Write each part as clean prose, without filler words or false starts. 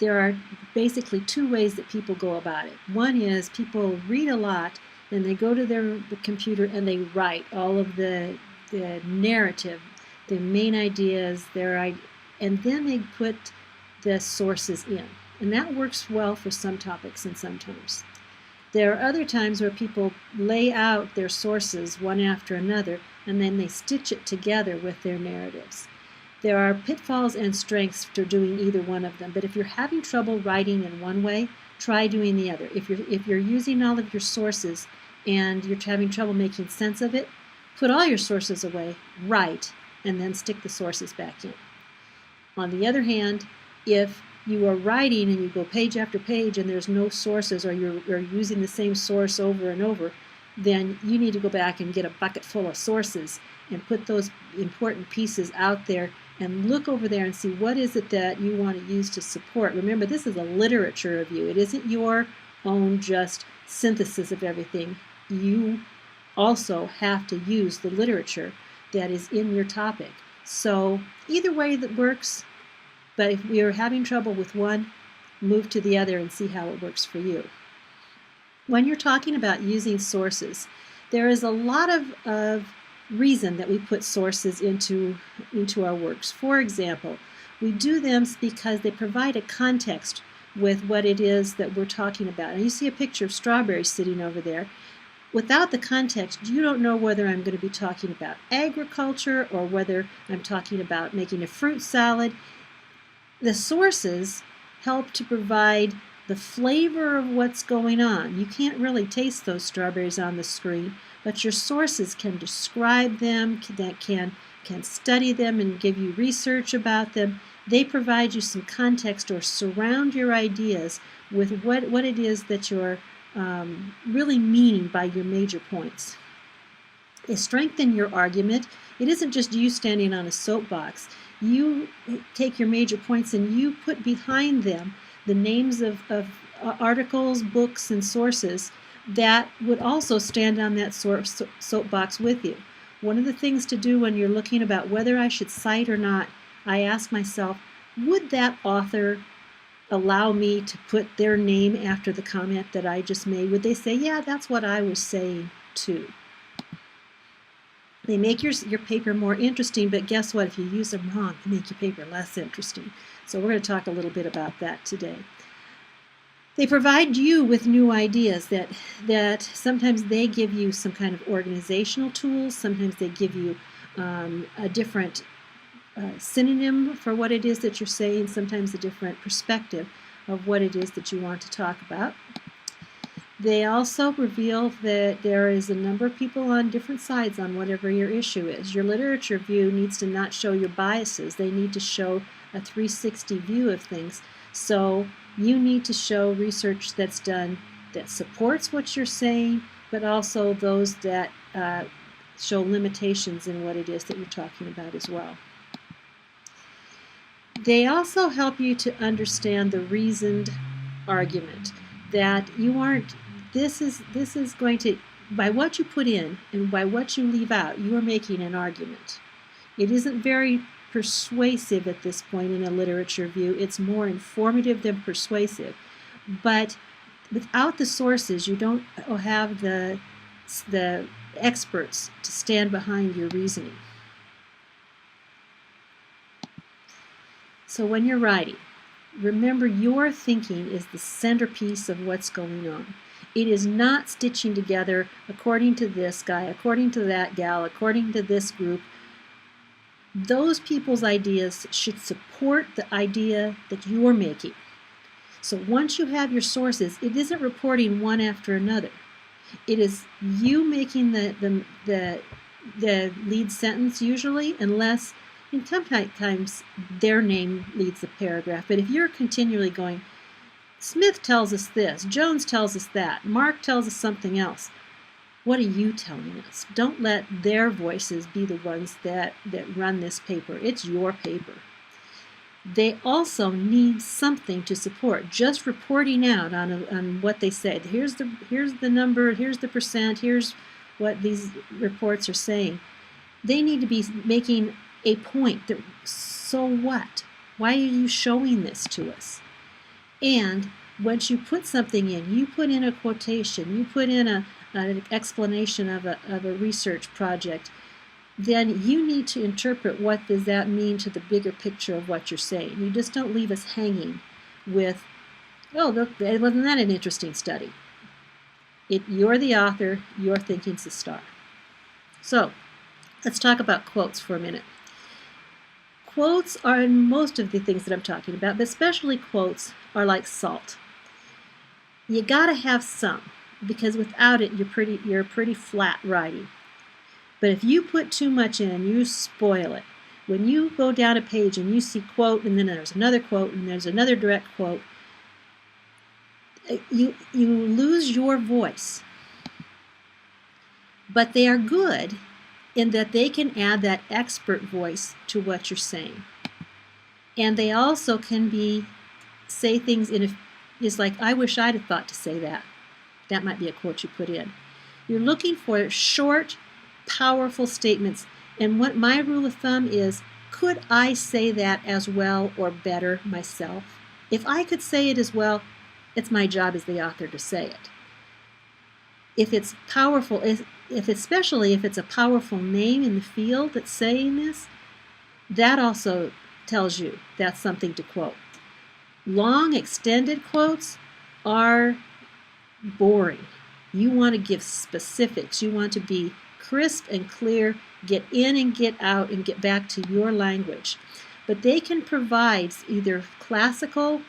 there are basically two ways that people go about it. One is people read a lot, then they go to the computer and they write all of the narrative, the main ideas, and then they put the sources in. And that works well for some topics and sometimes. There are other times where people lay out their sources one after another, and then they stitch it together with their narratives. There are pitfalls and strengths to doing either one of them, but if you're having trouble writing in one way, try doing the other. If you're using all of your sources and you're having trouble making sense of it, put all your sources away, write, and then stick the sources back in. On the other hand, if you are writing and you go page after page and there's no sources, or you're using the same source over and over, then you need to go back and get a bucket full of sources and put those important pieces out there and look over there and see what is it that you want to use to support. Remember, this is a literature review. It isn't your own just synthesis of everything. You also have to use the literature that is in your topic. So either way that works, but if you're having trouble with one, move to the other and see how it works for you. When you're talking about using sources, there is a lot of reason that we put sources into our works. For example, we do them because they provide a context with what it is that we're talking about. And you see a picture of strawberries sitting over there. Without the context, you don't know whether I'm going to be talking about agriculture or whether I'm talking about making a fruit salad. The sources help to provide the flavor of what's going on. You can't really taste those strawberries on the screen, but your sources can describe them, can study them and give you research about them. They provide you some context or surround your ideas with what it is that you're really meaning by your major points. They strengthen your argument. It isn't just you standing on a soapbox. You take your major points and you put behind them the names of articles, books, and sources that would also stand on that soapbox with you. One of the things to do when you're looking about whether I should cite or not, I ask myself, would that author allow me to put their name after the comment that I just made? Would they say, yeah, that's what I was saying too? They make your paper more interesting, but guess what? If you use them wrong, they make your paper less interesting. So we're going to talk a little bit about that today. They provide you with new ideas that sometimes they give you some kind of organizational tools. Sometimes they give you a different synonym for what it is that you're saying, sometimes a different perspective of what it is that you want to talk about. They also reveal that there is a number of people on different sides on whatever your issue is. Your literature view needs to not show your biases. They need to show a 360 view of things. So you need to show research that's done that supports what you're saying, but also those that show limitations in what it is that you're talking about as well. They also help you to understand the reasoned argument, that you aren't, this is going to, by what you put in and by what you leave out, you are making an argument. It isn't very persuasive at this point in a literature review. It's more informative than persuasive. But without the sources, you don't have the experts to stand behind your reasoning. So when you're writing, remember your thinking is the centerpiece of what's going on. It is not stitching together according to this guy, according to that gal, according to this group. Those people's ideas should support the idea that you're making. So once you have your sources, it isn't reporting one after another. It is you making the lead sentence usually, unless, and sometimes their name leads the paragraph. But if you're continually going, Smith tells us this, Jones tells us that, Mark tells us something else, what are you telling us? Don't let their voices be the ones that run this paper. It's your paper. They also need something to support. Just reporting out on what they said. Here's the number, here's the percent, here's what these reports are saying. They need to be making a point that, so what? Why are you showing this to us? And once you put something in, you put in a quotation, you put in an explanation of a research project, then you need to interpret what does that mean to the bigger picture of what you're saying. You just don't leave us hanging with, oh, look, wasn't that an interesting study? You're the author, your thinking's the star. So let's talk about quotes for a minute. Quotes are in most of the things that I'm talking about, but especially quotes are like salt. You gotta have some, because without it, you're pretty flat writing. But if you put too much in, you spoil it. When you go down a page and you see quote, and then there's another quote, and there's another direct quote, you lose your voice. But they are good in that they can add that expert voice to what you're saying. And they also can say things it's like, I wish I'd have thought to say that. That might be a quote you put in. You're looking for short, powerful statements. And what my rule of thumb is, could I say that as well or better myself? If I could say it as well, it's my job as the author to say it. If it's powerful, especially if it's a powerful name in the field that's saying this, that also tells you that's something to quote. Long, extended quotes are boring. You want to give specifics. You want to be crisp and clear, get in and get out and get back to your language. But they can provide either classical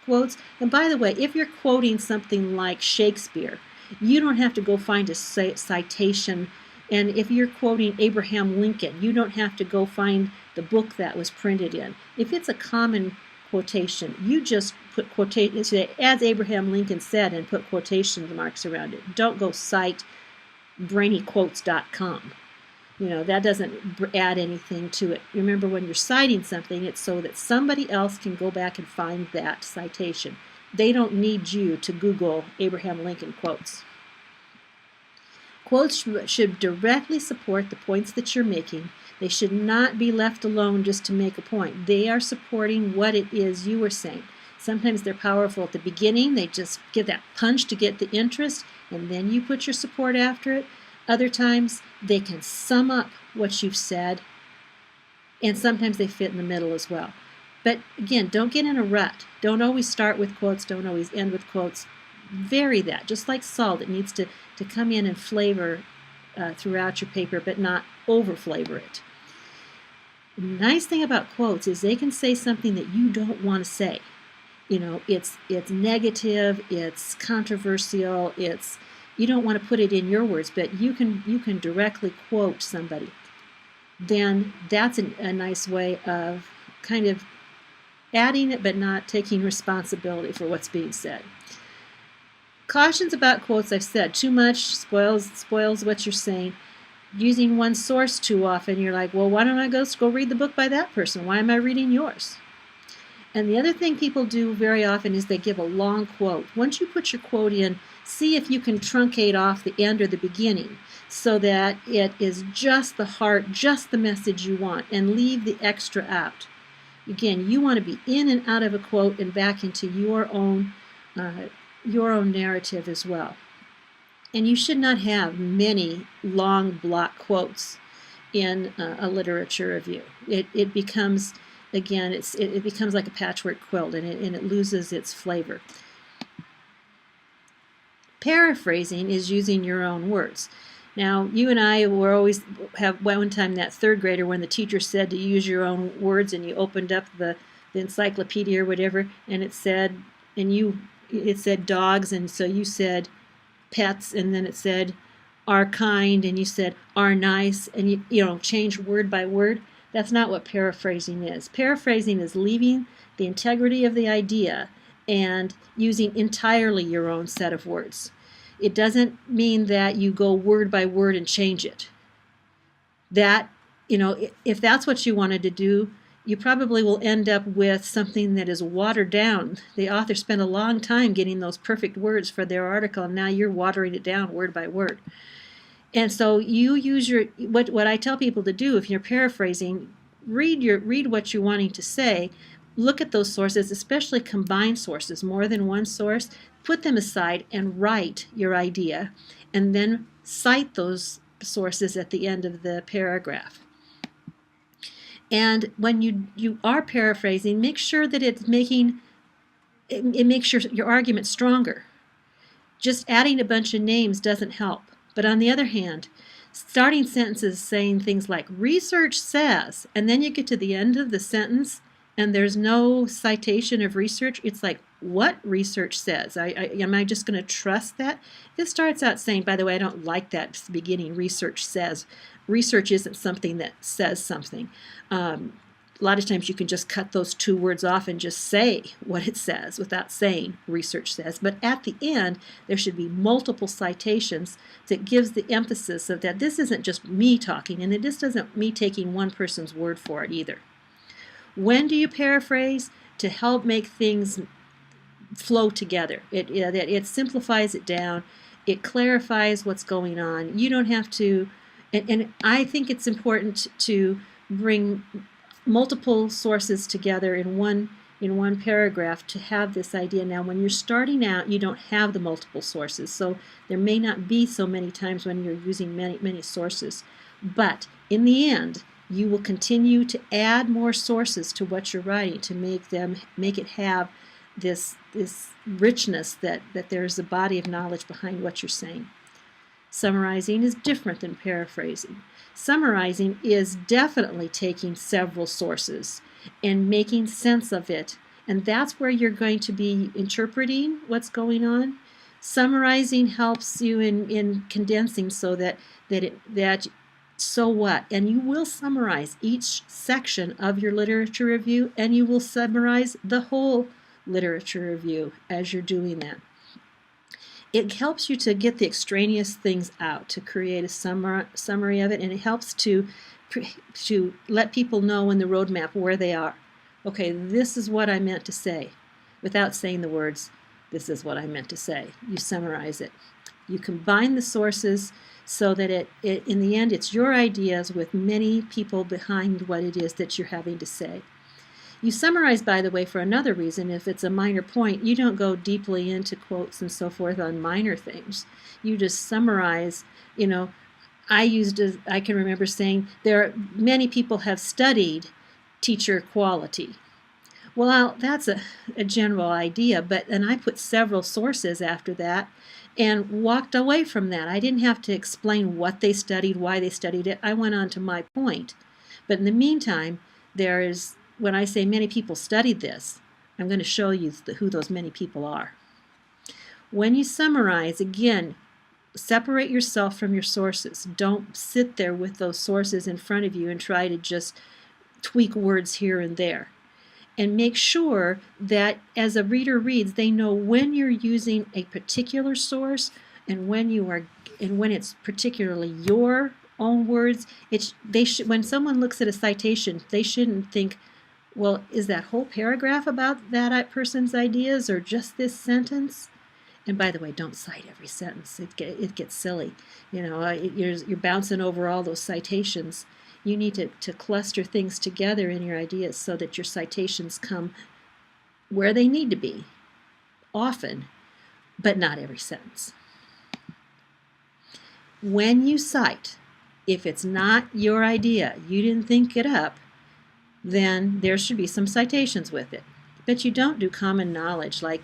quotes, and by the way, if you're quoting something like Shakespeare, you don't have to go find a citation. And if you're quoting Abraham Lincoln, you don't have to go find the book that was printed in. If it's a common quotation, you just put quotation, as Abraham Lincoln said, and put quotation marks around it. Don't go cite brainyquotes.com. That doesn't add anything to it. Remember, when you're citing something, it's so that somebody else can go back and find that citation. They don't need you to Google Abraham Lincoln quotes. Quotes should directly support the points that you're making. They should not be left alone just to make a point. They are supporting what it is you were saying. Sometimes they're powerful at the beginning. They just give that punch to get the interest, and then you put your support after it. Other times, they can sum up what you've said, and sometimes they fit in the middle as well. But again, don't get in a rut. Don't always start with quotes. Don't always end with quotes. Vary that. Just like salt, it needs to come in and flavor throughout your paper, but not over-flavor it. The nice thing about quotes is they can say something that you don't want to say. It's negative, it's controversial, you don't want to put it in your words, but you can directly quote somebody. Then that's a nice way of kind of adding it but not taking responsibility for what's being said. Cautions about quotes, I've said, too much spoils what you're saying. Using one source too often, you're like, well, why don't I go read the book by that person? Why am I reading yours? And the other thing people do very often is they give a long quote. Once you put your quote in, see if you can truncate off the end or the beginning so that it is just the heart, just the message you want, and leave the extra out. Again, you want to be in and out of a quote and back into your own narrative as well. And you should not have many long block quotes in a literature review. It becomes, again, it becomes like a patchwork quilt, and it loses its flavor. Paraphrasing is using your own words. Now, you and I were always have one time that third grader when the teacher said to use your own words, and you opened up the encyclopedia or whatever, and it said dogs, and so you said pets, and then it said are kind, and you said are nice, and you changed word by word. That's not what paraphrasing is. Paraphrasing is leaving the integrity of the idea and using entirely your own set of words. It doesn't mean that you go word by word and change it. That, if that's what you wanted to do, you probably will end up with something that is watered down. The author spent a long time getting those perfect words for their article, and now you're watering it down word by word. And so you use what I tell people to do if you're paraphrasing, read what you're wanting to say, look at those sources, especially combined sources, more than one source, put them aside and write your idea, and then cite those sources at the end of the paragraph. And when you are paraphrasing, make sure that it makes your argument stronger. Just adding a bunch of names doesn't help. But on the other hand, starting sentences saying things like research says, and then you get to the end of the sentence and there's no citation of research, it's like, what research says? Am I just going to trust that? This starts out saying, by the way, I don't like that at the beginning, research says. Research isn't something that says something. A lot of times you can just cut those two words off and just say what it says without saying research says. But at the end, there should be multiple citations that gives the emphasis of that this isn't just me talking, and this isn't me taking one person's word for it either. When do you paraphrase? To help make things flow together. It simplifies it down. It clarifies what's going on. You don't have to, and I think it's important to bring multiple sources together in one paragraph to have this idea. Now, when you're starting out, you don't have the multiple sources, so there may not be so many times when you're using many sources. But in the end, you will continue to add more sources to what you're writing to make it have this richness that there's a body of knowledge behind what you're saying. Summarizing is different than paraphrasing. Summarizing is definitely taking several sources and making sense of it, and that's where you're going to be interpreting what's going on. Summarizing helps you in condensing so that so what? And you will summarize each section of your literature review, and you will summarize the whole literature review as you're doing that. It helps you to get the extraneous things out, to create a summary of it, and it helps to let people know in the roadmap where they are. Okay, this is what I meant to say. Without saying the words, this is what I meant to say. You summarize it. You combine the sources so that it in the end, it's your ideas with many people behind what it is that you're having to say. You summarize, by the way, for another reason. If it's a minor point, you don't go deeply into quotes and so forth on minor things. You just summarize. I can remember saying many people have studied teacher quality. Well, that's a general idea, and I put several sources after that and walked away from that. I didn't have to explain what they studied, why they studied it. I went on to my point. But in the meantime, when I say many people studied this, I'm going to show you who those many people are. When you summarize, again, separate yourself from your sources. Don't sit there with those sources in front of you and try to just tweak words here and there. And make sure that as a reader reads, they know when you're using a particular source and when it's particularly your own words. When someone looks at a citation, they shouldn't think, well, is that whole paragraph about that person's ideas or just this sentence? And by the way, don't cite every sentence. It gets silly. You're bouncing over all those citations. You need to cluster things together in your ideas so that your citations come where they need to be, often, but not every sentence. When you cite, if it's not your idea, you didn't think it up, then there should be some citations with it. But you don't do common knowledge like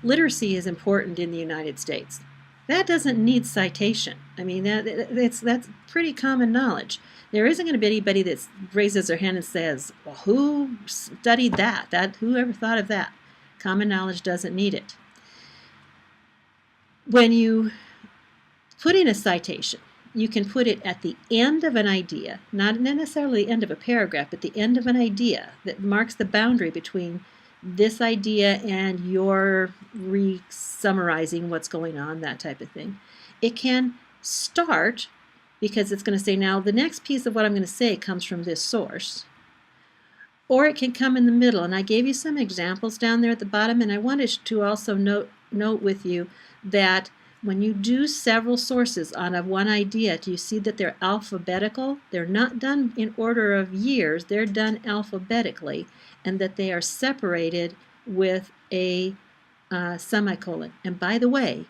literacy is important in the United States. That doesn't need citation. I mean, that's pretty common knowledge. There isn't going to be anybody that raises their hand and says, well, who studied that? Who ever thought of that? Common knowledge doesn't need it. When you put in a citation, you can put it at the end of an idea, not necessarily the end of a paragraph, but the end of an idea that marks the boundary between this idea and your re-summarizing what's going on, that type of thing. It can start because it's going to say, now the next piece of what I'm going to say comes from this source. Or it can come in the middle, and I gave you some examples down there at the bottom, and I wanted to also note with you that when you do several sources on one idea, do you see that they're alphabetical? They're not done in order of years, they're done alphabetically, and that they are separated with a semicolon. And by the way,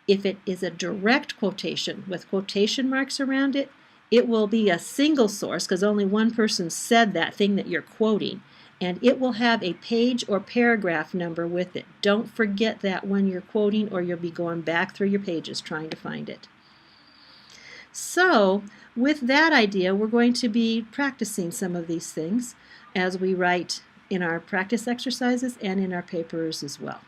if it is a direct quotation with quotation marks around it, it will be a single source because only one person said that thing that you're quoting. And it will have a page or paragraph number with it. Don't forget that when you're quoting, or you'll be going back through your pages trying to find it. So, with that idea, we're going to be practicing some of these things as we write in our practice exercises and in our papers as well.